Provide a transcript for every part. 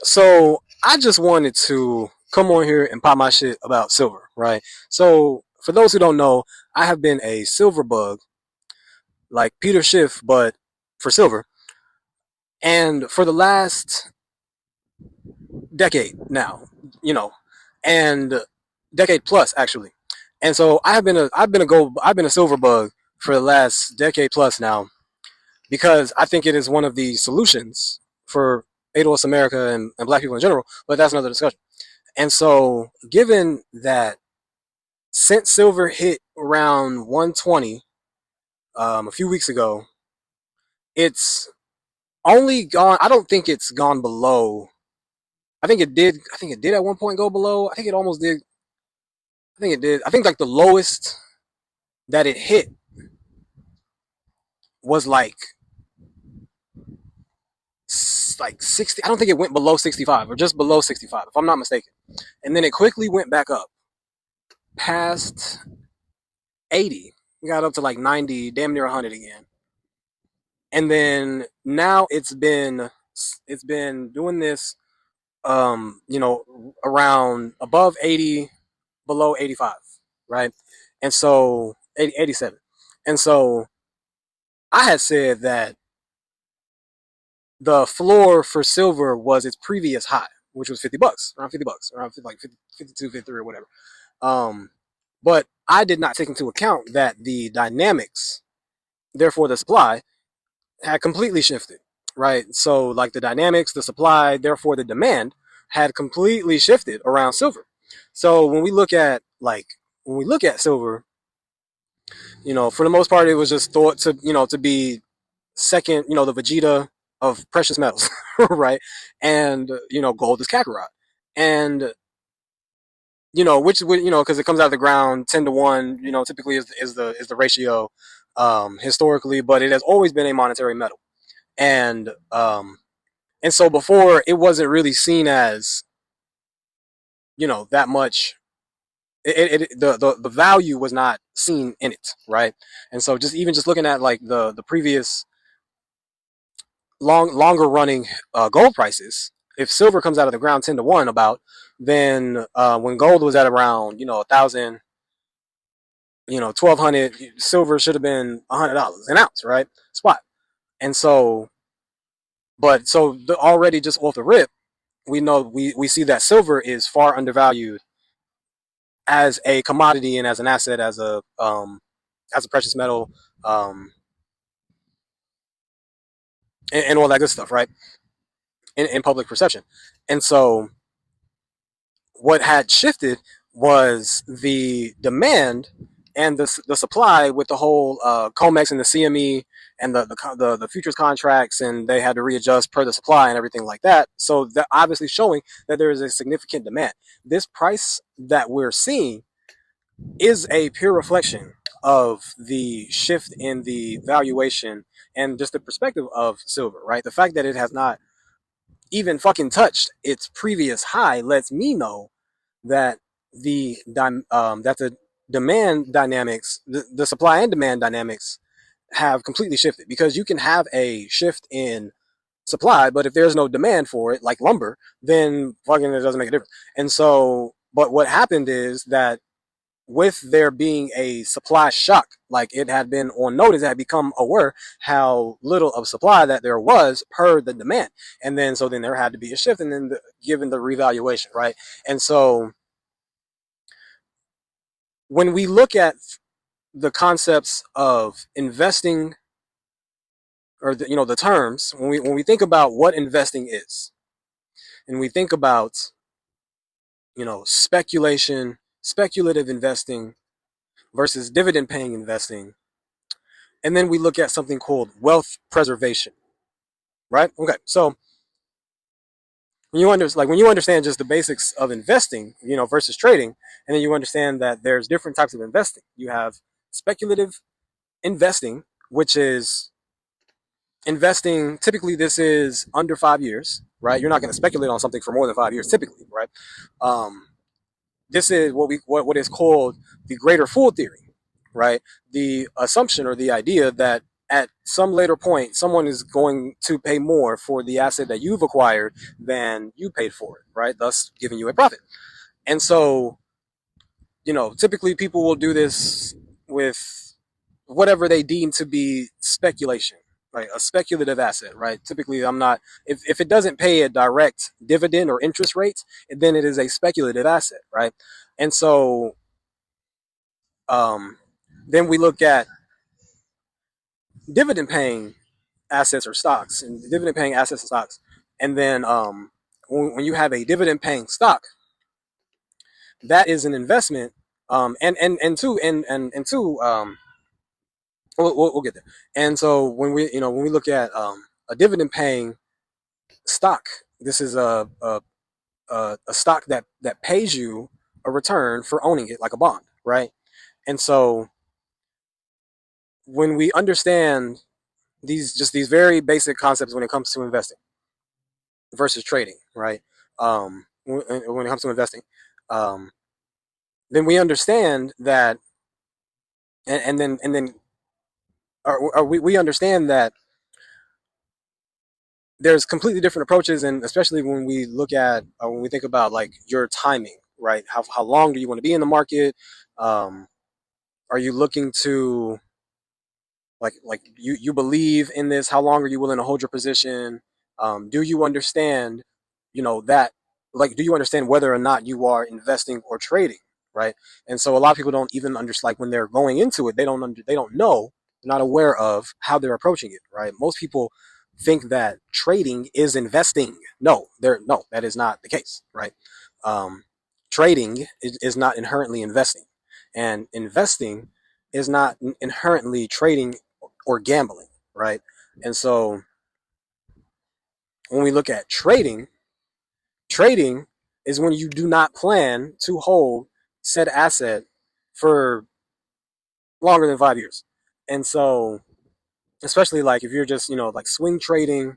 So I just wanted to come on here and pop my shit about silver, right? So for those who don't know, I have been a silver bug, like Peter Schiff, but for silver, and for the last decade now, you know, and decade plus actually. And so I've been a silver bug for the last decade plus now because I think it is one of the solutions for ADOS America and Black people in general. But that's another discussion. And so, given that since silver hit around 120 a few weeks ago, it's only gone. I don't think it's gone below. I think it did. I think it did at one point go below. I think it almost did. I think it did. I think like the lowest that it hit was like 60. I don't think it went below 65 or just below 65, if I'm not mistaken. And then it quickly went back up past 80. We got up to like 90, damn near 100 again. And then now it's been doing this around above 80, below 85, right? And so 80, 87. And so I had said that the floor for silver was its previous high, which was $50, around $50, around 50, like 50, 52, 53 or whatever. Um, but I did not take into account that the dynamics, therefore the supply, had completely shifted, right? So, like the dynamics, the supply, therefore the demand, had completely shifted around silver. So when we look at silver, for the most part, it was just thought to be second, the Vegeta of precious metals, right? And gold is Kakarot, and which would because it comes out of the ground 10 to 1, typically is the ratio historically, but it has always been a monetary metal. And and so before it wasn't really seen as that much. The value was not seen in it, right? And so just looking at like the previous longer running gold prices, if silver comes out of the ground 10 to 1 about, then when gold was at around 1,000, 1,200, silver should have been $100 an ounce, right? Spot. And so, already just off the rip, we know we see that silver is far undervalued as a commodity and as an asset, as a precious metal, um, and all that good stuff, right? In public perception. And so what had shifted was the demand and the supply with the whole COMEX and the CME and the futures contracts, and they had to readjust per the supply and everything like that. So that obviously showing that there is a significant demand. This price that we're seeing is a pure reflection of the shift in the valuation and just the perspective of silver, right? The fact that it has not even fucking touched its previous high lets me know that the demand dynamics, the supply and demand dynamics, have completely shifted, because you can have a shift in supply, but if there's no demand for it, like lumber, then fucking it doesn't make a difference. And so, but what happened is that with there being a supply shock, like it had been on notice, it had become aware how little of supply that there was per the demand. And then, so then there had to be a shift, and then given the revaluation, right? And so when we look at the concepts of investing, or the terms, when we think about what investing is, and we think about speculation, speculative investing versus dividend paying investing, and then we look at something called wealth preservation, right? Okay, so when you understand just the basics of investing, versus trading, and then you understand that there's different types of investing. You have speculative investing, which is investing. Typically, this is under 5 years, right? You're not going to speculate on something for more than 5 years, typically, right? Um, this is what is called the greater fool theory, right? The assumption or the idea that at some later point, someone is going to pay more for the asset that you've acquired than you paid for it, right? Thus giving you a profit. And so, typically people will do this with whatever they deem to be speculation, right? A speculative asset, right? Typically, I'm not, if it doesn't pay a direct dividend or interest rate, then it is a speculative asset, right? And so, um, then we look at dividend paying assets or stocks and dividend paying assets and stocks. And then when you have a dividend paying stock, that is an investment. And two, we'll get there. And so when we look at a dividend paying stock, this is a stock that pays you a return for owning it, like a bond, right? And so when we understand these very basic concepts when it comes to investing versus trading, right? When it comes to investing, um, then we understand that, and then or we understand that there's completely different approaches, and especially when we look at when we think about like your timing, right? How long do you want to be in the market? Um, are you looking to like you believe in this? How long are you willing to hold your position? Do you understand, that do you understand whether or not you are investing or trading, right? And so a lot of people don't even understand, like when they're going into it, they don't know, they're not aware of how they're approaching it, right? Most people think that trading is investing. No, that is not the case, right? Um, Trading is not inherently investing, and investing is not inherently trading or gambling, right? And so when we look at trading is when you do not plan to hold said asset for longer than 5 years. And so, especially like if you're just, like swing trading,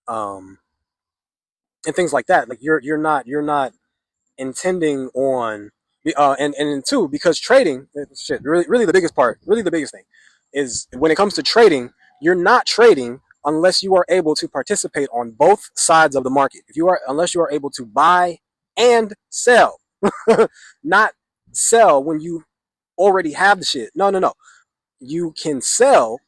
um, and things like that, like you're not intending on and two, because trading shit, really the biggest part, really the biggest thing is when it comes to trading, you're not trading unless you are able to participate on both sides of the market. If you are Unless you are able to buy and sell, not sell when you already have the shit. No, you can sell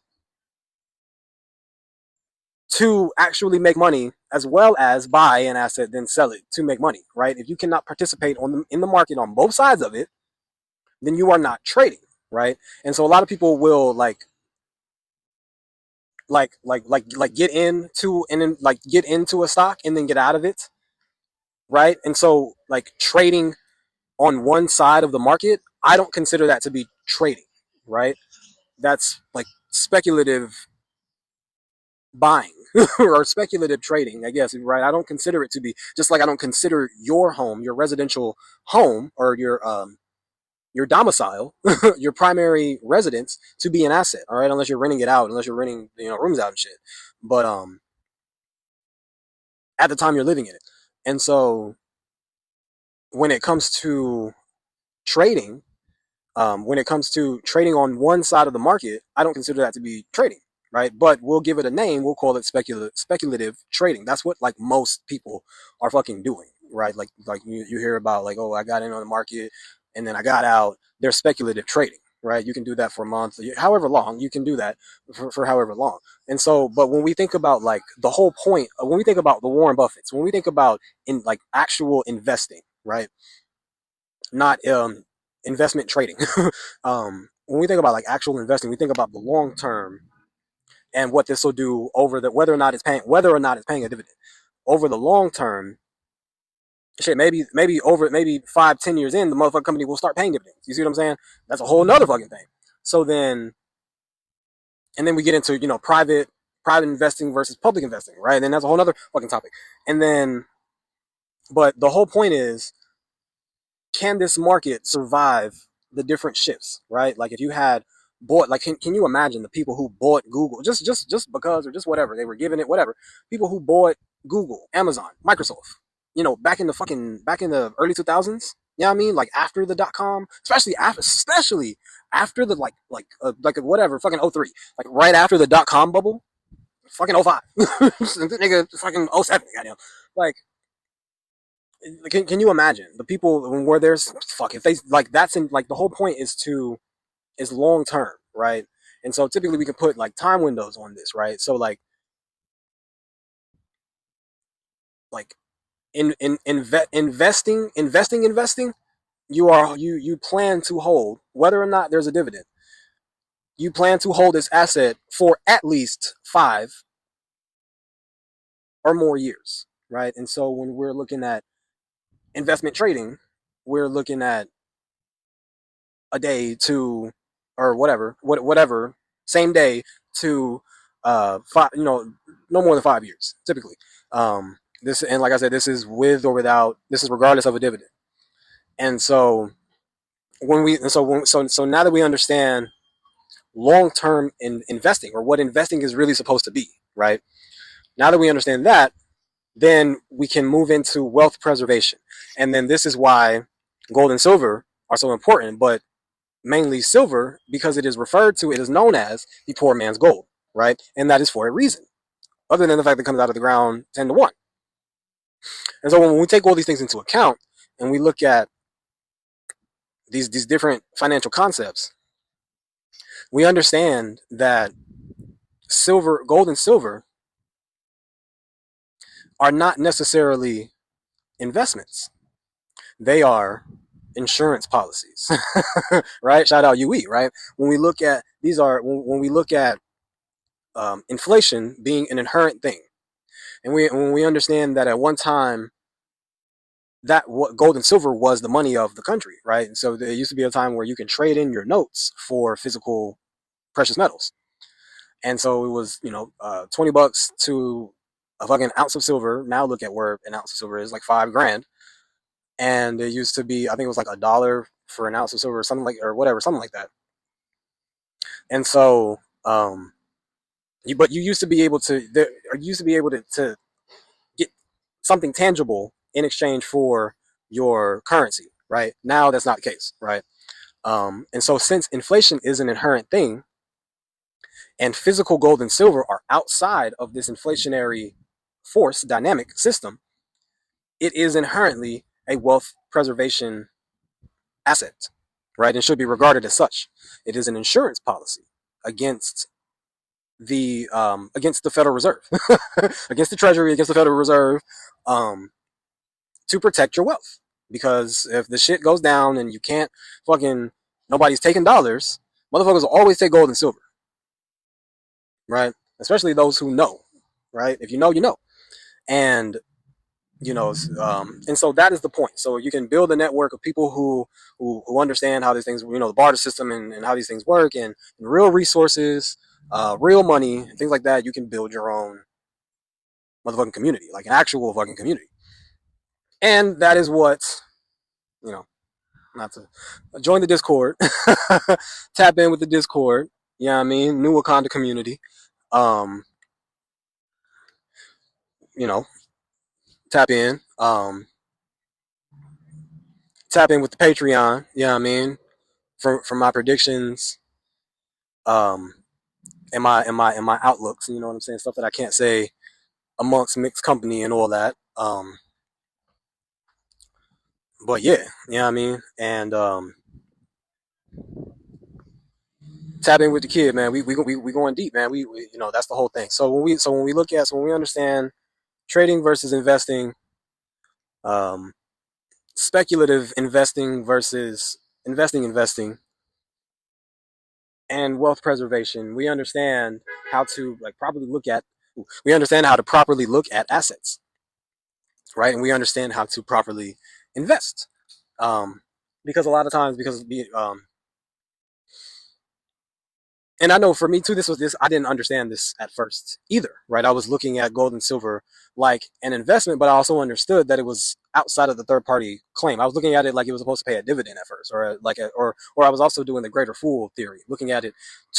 to actually make money, as well as buy an asset then sell it to make money, right? If you cannot participate in the market on both sides of it, then you are not trading, right? And so a lot of people will get into and then like get into a stock and then get out of it, right? And so like trading on one side of the market, I don't consider that to be trading, right? That's like speculative buying or speculative trading, I guess, right? I don't consider it to be, just like I don't consider your home, your residential home, or your domicile, your primary residence, to be an asset, all right? Unless you're renting it out, unless you're renting, rooms out and shit. But at the time you're living in it. And so when it comes to trading, when it comes to trading on one side of the market, I don't consider that to be trading, right? But we'll give it a name. We'll call it speculative trading. That's what like most people are fucking doing, right? Like you hear about like, oh, I got in on the market and then I got out. They're speculative trading, right? You can do that for a month, however long you can do that for however long. And so, but when we think about like the whole point, when we think about the Warren Buffetts, when we think about in like actual investing, right? Not investment trading. When we think about like actual investing, we think about the long term and what this will do over the whether or not it's paying a dividend over the long term. Shit, maybe 5-10 years in, the motherfucking company will start paying dividends. You see what I'm saying? That's a whole nother fucking thing. So then, and then we get into private investing versus public investing, right? And then that's a whole nother fucking topic. And then, but the whole point is, can this market survive the different shifts, right? Like if you had bought, like, can you imagine the people who bought Google just because, or just whatever, they were giving it whatever, people who bought Google, Amazon, Microsoft, back in the early 2000s, You know what I mean? Like after the .com, especially after the like whatever fucking '03, like right after the .com bubble, fucking '05, nigga, fucking '07, goddamn. Like, can you imagine the people where there's fuck if they like that's in like the whole point is long term, right? And so typically we can put like time windows on this, right? So like investing, you plan to hold whether or not there's a dividend. You plan to hold this asset for at least 5 or more years, right? And so when we're looking at investment trading, we're looking at a day to or whatever same day to five, no more than 5 years typically. This and like I said, this is with or without. This is regardless of a dividend. And so so now that we understand long term in investing or what investing is really supposed to be, right? Now that we understand that, then we can move into wealth preservation. And then this is why gold and silver are so important, but mainly silver because it is known as the poor man's gold, right? And that is for a reason, other than the fact that it comes out of the ground 10 to 1. And so when we take all these things into account and we look at these different financial concepts, we understand that gold and silver are not necessarily investments. They are insurance policies, right? Shout out UE, right? When we look at when we look at inflation being an inherent thing, and when we understand that at one time that what gold and silver was the money of the country, right? And so there used to be a time where you can trade in your notes for physical precious metals, and so it was 20 bucks to a fucking ounce of silver. Now look at where an ounce of silver is, like 5 grand. And it used to be, I think it was like $1 for an ounce of silver or something like, or whatever, something like that. And so, but you used to be able to, to get something tangible in exchange for your currency, right? Now that's not the case, right? And so since inflation is an inherent thing and physical gold and silver are outside of this inflationary force dynamic system, it is inherently a wealth preservation asset, right? And should be regarded as such. It is an insurance policy against the Federal Reserve, against the Treasury, against the Federal Reserve, um, to protect your wealth. Because if the shit goes down and you can't fucking nobody's taking dollars, motherfuckers will always take gold and silver, right? Especially those who know, right? If you know, you know, and and so that is the point. So you can build a network of people who understand how these things, the barter system and how these things work, and real resources, real money, and things like that. You can build your own motherfucking community, like an actual fucking community. And that is what you know. Not to join the Discord, tap in with the Discord. You know what I mean? New Wakanda community. Um, you know, tap in. Tap in with the Patreon. You know what I mean? For my predictions, um, and my outlooks. You know what I'm saying? Stuff that I can't say amongst mixed company and all that. But yeah, you know what I mean? And tap in with the kid, man. We going deep, man. We that's the whole thing. So when we understand trading versus investing, um, speculative investing versus investing, and wealth preservation, we understand how to properly look at assets, right? And we understand how to properly invest. Because a lot of times, and I know for me too, I didn't understand this at first either, right? I was looking at gold and silver like an investment, but I also understood that it was outside of the third party claim. I was looking at it like it was supposed to pay a dividend at first, or I was also doing the greater fool theory, looking at it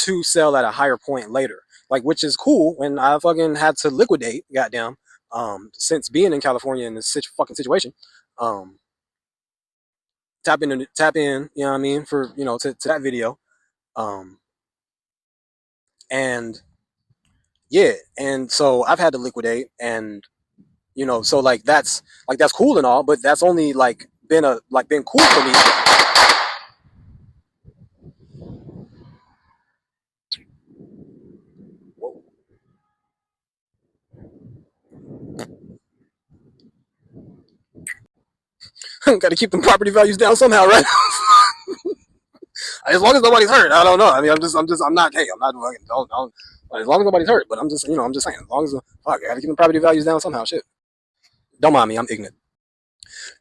to sell at a higher point later, like, which is cool when I fucking had to liquidate, goddamn, since being in California in this fucking situation. Um, tap in, you know what I mean, for to that video. Um, and yeah, and so I've had to liquidate, and so that's cool and all, but that's only been cool for me. Got to keep them property values down somehow, right? As long as nobody's hurt, I don't know. I mean, I'm not. Hey, I'm not. Don't. As long as nobody's hurt, but I'm just saying. As long as fuck, I got to keep the property values down somehow. Shit, don't mind me. I'm ignorant.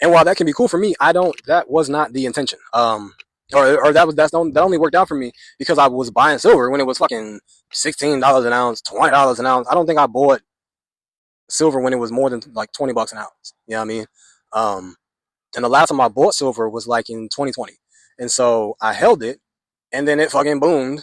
And while that can be cool for me, I don't. That was not the intention. Or that only worked out for me because I was buying silver when it was fucking $16 an ounce, $20 an ounce. I don't think I bought silver when it was more than like $20 an ounce. You know what I mean? Um, and the last time I bought silver was like in 2020, and so I held it, and then it fucking boomed,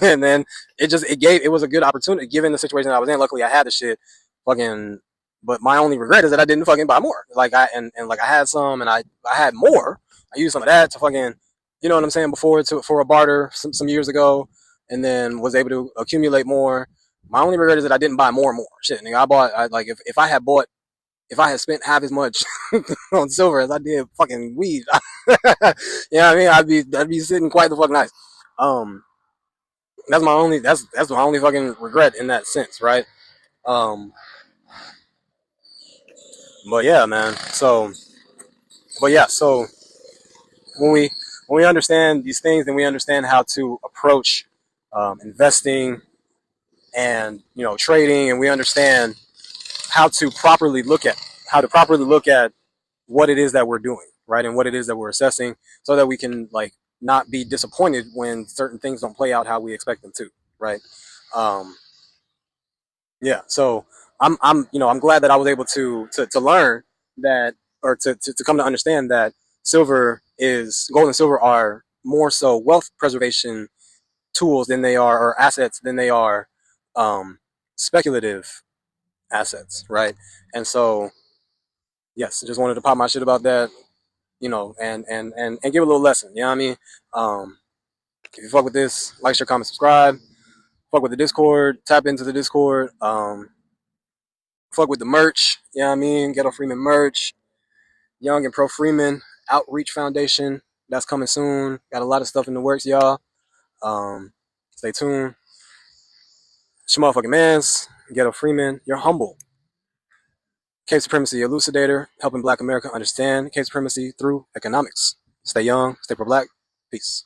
and then it was a good opportunity given the situation I was in. Luckily, I had the shit, fucking. But my only regret is that I didn't fucking buy more. Like like I had some, and I had more. I used some of that to fucking, you know what I'm saying, before for a barter some years ago, and then was able to accumulate more. My only regret is that I didn't buy more and more. Shit, nigga, like if I had bought if I had spent half as much on silver as I did fucking weed, you know what I mean? I'd be sitting quite the fuck nice. Um, that's my only fucking regret in that sense, right? Um, but yeah, man. So when we when we understand these things, then we understand how to approach investing and trading, and we understand how to properly look at what it is that we're doing, right, and what it is that we're assessing, so that we can like not be disappointed when certain things don't play out how we expect them to, right? Um, yeah, so I'm glad that I was able to learn that, or to come to understand that gold and silver are more so wealth preservation tools than they are, or assets than they are, um, speculative assets, right? And so yes, I just wanted to pop my shit about that, and give a little lesson. You know what I mean? Um, if you fuck with this, like, share, comment, subscribe. Fuck with the Discord. Tap into the Discord. Fuck with the merch. You know what I mean? Ghetto Freeman merch. Young and Pro Freeman Outreach Foundation. That's coming soon. Got a lot of stuff in the works, y'all. Stay tuned. It's your motherfucking mans. Ghetto Freeman. You're humble. Cape Supremacy Elucidator. Helping Black America understand Cape Supremacy through economics. Stay young. Stay pro-black. Peace.